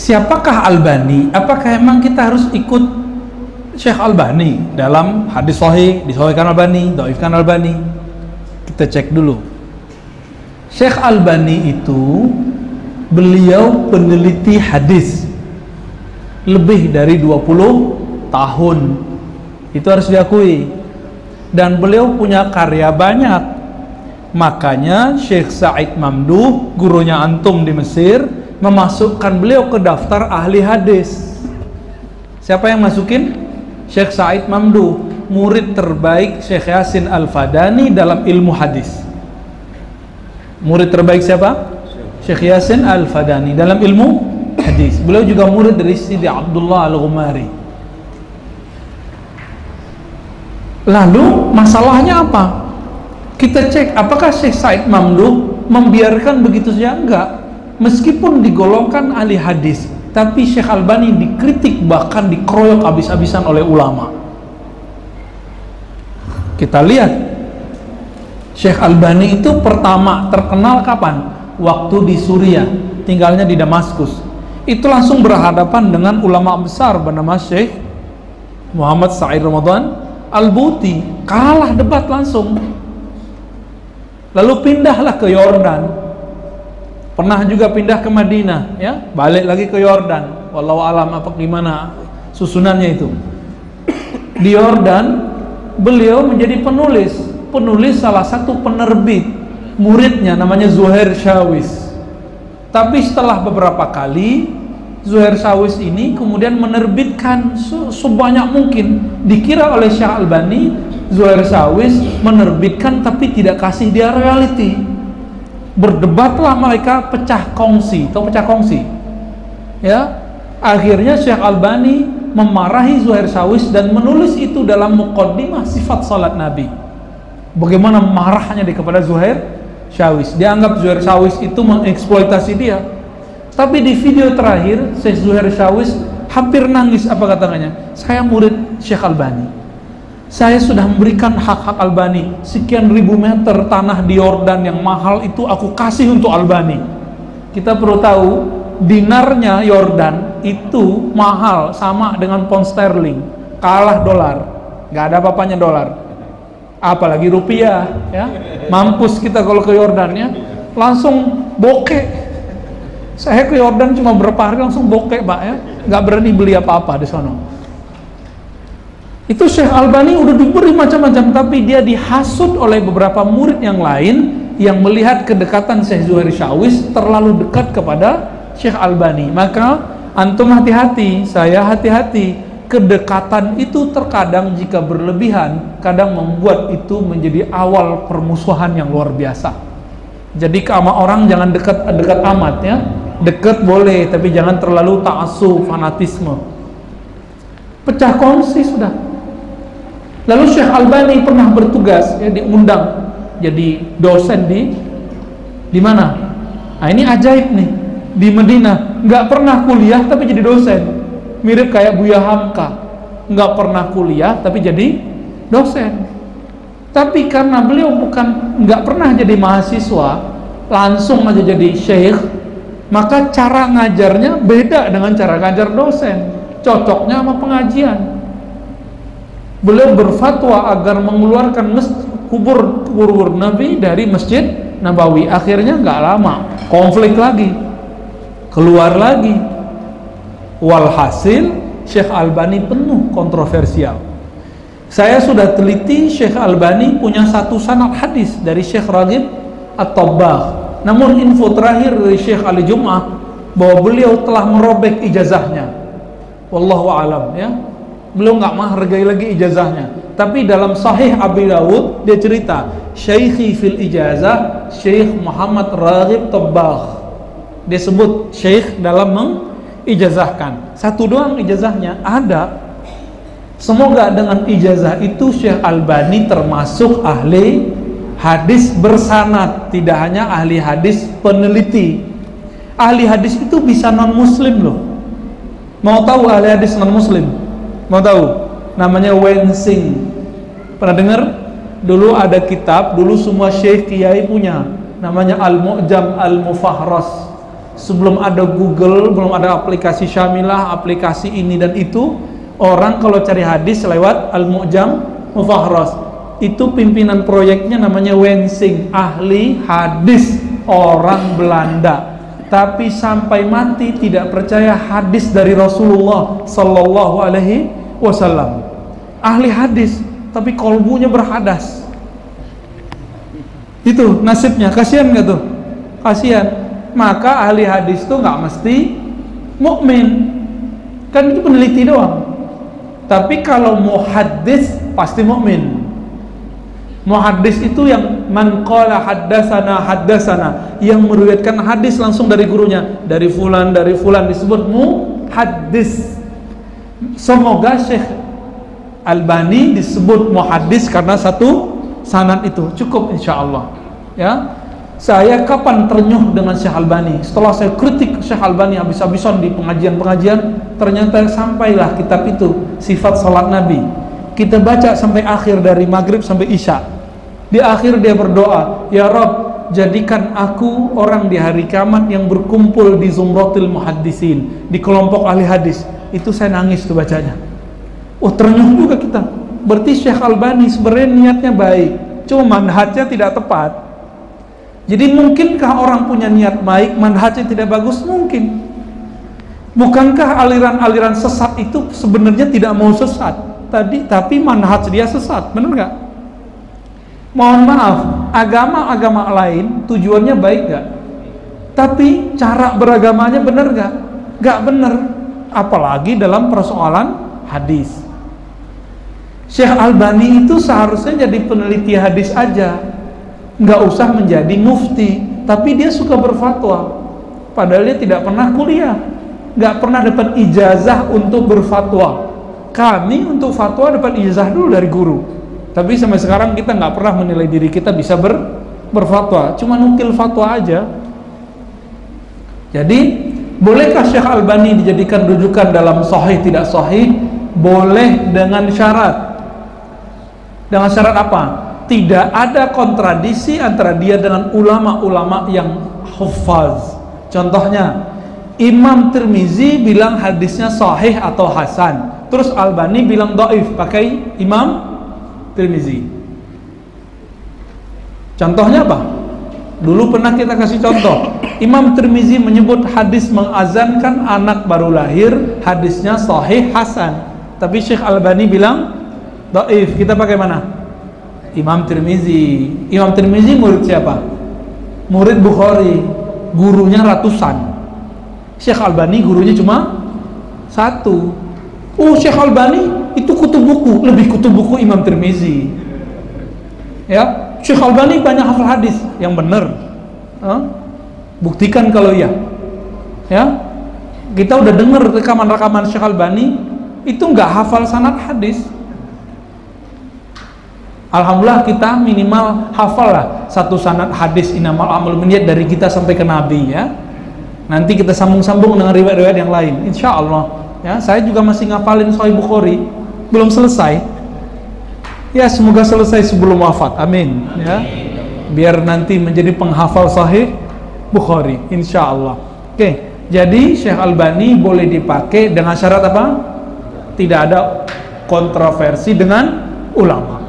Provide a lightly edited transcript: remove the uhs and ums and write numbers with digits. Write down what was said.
siapakah Albani? Apakah emang kita harus ikut Syekh Albani dalam hadis sahih, disahihkan Albani, dhaifkan Albani? Kita cek dulu. Syekh Albani itu beliau peneliti hadis lebih dari 20 tahun. Itu harus diakui. Dan beliau punya karya banyak. Makanya Syekh Said Mamduh, gurunya antum di Mesir, memasukkan beliau ke daftar ahli hadis. Siapa yang masukin? Syekh Said Mamduh, murid terbaik Syekh Yasin Al-Fadani dalam ilmu hadis. Murid terbaik siapa? Syekh Yasin Al-Fadani dalam ilmu hadis. Beliau juga murid dari Sidi Abdullah Al-Ghumari. Lalu masalahnya apa? Kita cek apakah Syekh Said Mamduh membiarkan begitu saja? Enggak. Meskipun digolongkan ahli hadis, tapi Syekh Albani dikritik, bahkan dikeroyok habis-habisan oleh ulama. Kita lihat Syekh Albani itu pertama terkenal kapan? Waktu di Suriah, tinggalnya di Damaskus. Itu langsung berhadapan dengan ulama besar bernama Syekh Muhammad Sa'id Ramadan Al-Buti, kalah debat langsung. Lalu pindahlah ke Yordan. Pernah juga pindah ke Madinah, ya, balik lagi ke Yordan. Wallahu alam apa gimana susunannya itu. Di Yordan beliau menjadi penulis salah satu penerbit, muridnya namanya Zuhair Shawis. Tapi setelah beberapa kali Zuhair Shawis ini kemudian menerbitkan sebanyak mungkin. Dikira oleh Syekh Albani Zuhair Shawis menerbitkan tapi tidak kasih dia reality. Berdebatlah mereka, pecah kongsi. Tahu pecah kongsi? Ya. Akhirnya Syekh Albani memarahi Zuhair Shawis dan menulis itu dalam muqaddimah sifat salat Nabi. Bagaimana marahnya dia kepada Zuhair Shawis. Dia anggap Zuhair Shawis itu mengeksploitasi dia. Tapi di video terakhir Syekh Zuhair Shawis hampir nangis. Apa katanya? Saya murid Syekh Albani. Saya sudah memberikan hak-hak Albani. Sekian ribu meter tanah di Yordan yang mahal itu aku kasih untuk Albani. Kita perlu tahu dinarnya Yordan itu mahal, sama dengan pound sterling, kalah dolar. Gak ada apa-apanya dolar, apalagi rupiah, ya. Mampus kita kalau ke Yordan, ya. Langsung bokeh. Saya ke Yordan cuma berapa hari langsung bokeh, Pak, ya. Gak berani beli apa-apa di sana. Itu Syekh Albani udah diberi macam-macam, tapi dia dihasut oleh beberapa murid yang lain yang melihat kedekatan Syekh Zuhair Shawis terlalu dekat kepada Syekh Albani. Maka antum hati-hati, saya hati-hati. Kedekatan itu terkadang jika berlebihan, kadang membuat itu menjadi awal permusuhan yang luar biasa. Jadi sama orang jangan dekat amat, ya. Dekat boleh, tapi jangan terlalu ta'assub, fanatisme. Pecah kongsi sudah. Lalu Syekh Albani pernah bertugas, ya, diundang jadi dosen di mana? Nah, ini ajaib nih, di Madinah. Nggak pernah kuliah tapi jadi dosen, mirip kayak Buya Hamka. Nggak pernah kuliah tapi jadi dosen. Tapi karena beliau nggak pernah jadi mahasiswa, langsung aja jadi syekh, maka cara ngajarnya beda dengan cara ngajar dosen. Cocoknya sama pengajian. Beliau berfatwa agar mengeluarkan kubur Nabi dari Masjid Nabawi. Akhirnya nggak lama konflik lagi, keluar lagi. Walhasil Syekh Albani penuh kontroversial. Saya sudah teliti, Syekh Albani punya satu sanad hadis dari Syekh Raghib At-Tabbagh. Namun info terakhir dari Syekh Ali Jum'ah bahwa beliau telah merobek ijazahnya. Wallahu alam, ya. Beliau nggak menghargai lagi ijazahnya. Tapi dalam Sahih Abi Dawud dia cerita, Syaikhi fil ijazah Syekh Muhammad Raghib Tabbagh. Dia sebut Syekh dalam mengijazahkan. Satu doang ijazahnya ada. Semoga dengan ijazah itu Syekh Albani termasuk ahli hadis bersanad, tidak hanya ahli hadis peneliti. Ahli hadis itu bisa non muslim loh. Mau tahu ahli hadis non muslim? Mau tahu? Namanya Wensing. Pernah dengar? Dulu ada kitab, dulu semua syekh kiai punya, namanya Al-Mu'jam Al-Mufahras. Sebelum ada Google, belum ada aplikasi Syamilah, aplikasi ini dan itu, orang kalau cari hadis lewat Al-Mu'jam Mufahras. Itu pimpinan proyeknya namanya Wensing, ahli hadis, orang Belanda. Tapi sampai mati tidak percaya hadis dari Rasulullah sallallahu alaihi wasallam. Ahli hadis, tapi kolbunya berhadas. Itu nasibnya, kasihan nggak tuh? Kasihan. Maka ahli hadis tuh nggak mesti mukmin, kan itu peneliti doang. Tapi kalau muhaddis pasti mukmin. Muhaddis itu yang man qala haddasana, yang meriwayatkan hadis langsung dari gurunya, dari fulan disebut muhaddis. Semoga Syekh Albani disebut muhaddis karena satu sanad itu cukup insyaallah. Ya. Saya kapan ternyuh dengan Syekh Albani? Setelah saya kritik Syekh Albani habis-habisan di pengajian-pengajian, ternyata sampailah kitab itu, Sifat Salat Nabi. Kita baca sampai akhir, dari maghrib sampai isya. Di akhir dia berdoa, ya Rabb, jadikan aku orang di hari kiamat yang berkumpul di Zumratil Muhaddisin, di kelompok ahli hadis. Itu saya nangis tuh bacanya. Oh, ternyuh juga kita. Berarti Syekh Albani sebenarnya niatnya baik, cuma manhajnya tidak tepat. Jadi mungkinkah orang punya niat baik, manhajnya tidak bagus? Mungkin. Bukankah aliran-aliran sesat itu sebenarnya tidak mau sesat tapi manhaj dia sesat, benar nggak? Mohon maaf, agama-agama lain tujuannya baik nggak? Tapi cara beragamanya benar nggak? Nggak benar. Apalagi dalam persoalan hadis. Syekh Albani itu seharusnya jadi peneliti hadis aja, nggak usah menjadi mufti, tapi dia suka berfatwa padahal dia tidak pernah kuliah, nggak pernah dapat ijazah untuk berfatwa. Kami untuk fatwa dapat ijazah dulu dari guru, tapi sampai sekarang kita nggak pernah menilai diri kita bisa berfatwa, cuma nukil fatwa aja. Jadi bolehkah Syekh Albani dijadikan rujukan dalam sahih tidak sahih? Boleh dengan syarat. Dengan syarat apa? Tidak ada kontradiksi antara dia dengan ulama-ulama yang huffaz. Contohnya, Imam Tirmizi bilang hadisnya sahih atau hasan, terus Albani bilang dhaif pakai Imam Tirmizi. Contohnya apa? Dulu pernah kita kasih contoh. Imam Tirmizi menyebut hadis mengazankan anak baru lahir hadisnya sahih hasan, tapi Syekh Albani bilang dhaif. Kita pakai mana? Imam Tirmizi. Imam Tirmizi murid siapa? Murid Bukhari, gurunya ratusan. Syekh Albani gurunya cuma satu. Oh, Syekh Albani itu kutub buku, lebih kutub buku Imam Tirmizi. Ya, Syekh Albani banyak hafal hadis, yang benar. Buktikan kalau iya. Ya, kita udah dengar rekaman-rekaman Syekh Albani itu nggak hafal sanad hadis. Alhamdulillah kita minimal hafal lah satu sanad hadis inamal amal binniyat dari kita sampai ke Nabi ya. Nanti kita sambung-sambung dengan riwayat-riwayat yang lain, insya Allah. Ya, saya juga masih ngapalin Sahih Bukhari, belum selesai. Ya, semoga selesai sebelum wafat, amin. Ya, biar nanti menjadi penghafal Sahih Bukhari, insya Allah. Oke, jadi Syekh Albani boleh dipakai dengan syarat apa? Tidak ada kontroversi dengan ulama.